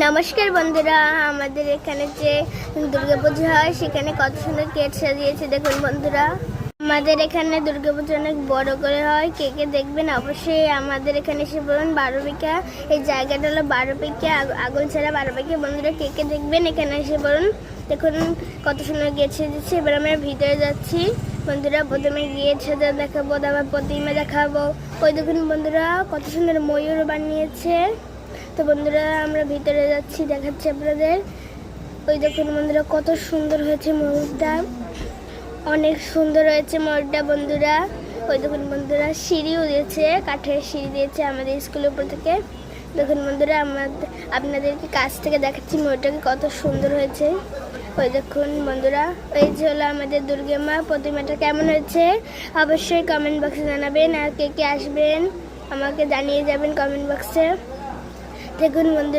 নমস্কার বন্ধুরা, আমাদের এখানে যে দুর্গাপূজা হয় সেখানে কত সুন্দর কেক সাজিয়েছে দেখুন বন্ধুরা। আমাদের এখানে দুর্গাপূজা অনেক বড় করে হয়। কে কে দেখবেন অবশ্যই আমাদের এখানে এসে বলুন। 12 এই জায়গাটা হলো 12 আগলছাড়া 12 বন্ধুরা, কে কে দেখবেন এখানে এসে বলুন। দেখুন কত সুন্দর গেট সেজেছে। এবার আমরা ভিতরে যাচ্ছি বন্ধুরা। প্রথমে গেট সাজা দেখাবো, তারপর প্রতিমা দেখাবো। ওই দেখুন বন্ধুরা কত সুন্দর ময়ূর বানিয়েছে। তো বন্ধুরা আমরা ভিতরে যাচ্ছি, দেখাচ্ছি আপনাদের। ওই দেখুন বন্ধুরা কত সুন্দর হয়েছে ময়ূরটা, অনেক সুন্দর হয়েছে ময়ূরটা বন্ধুরা। ওই দেখুন বন্ধুরা সিঁড়িও দিয়েছে, কাঠের সিঁড়ি দিয়েছে আমাদের স্কুলের উপর থেকে। দেখুন বন্ধুরা আপনাদেরকে কাছ থেকে দেখাচ্ছি ময়ূরটাকে কত সুন্দর হয়েছে। ওই দেখুন বন্ধুরা, এই যে হলো আমাদের দুর্গা মা প্রতিমাটা। কেমন হয়েছে অবশ্যই কমেন্ট বক্সে জানাবেন, আর কে কে আসবেন আমাকে জানিয়ে যাবেন কমেন্ট বক্সে। দেখুন বন্ধুরা।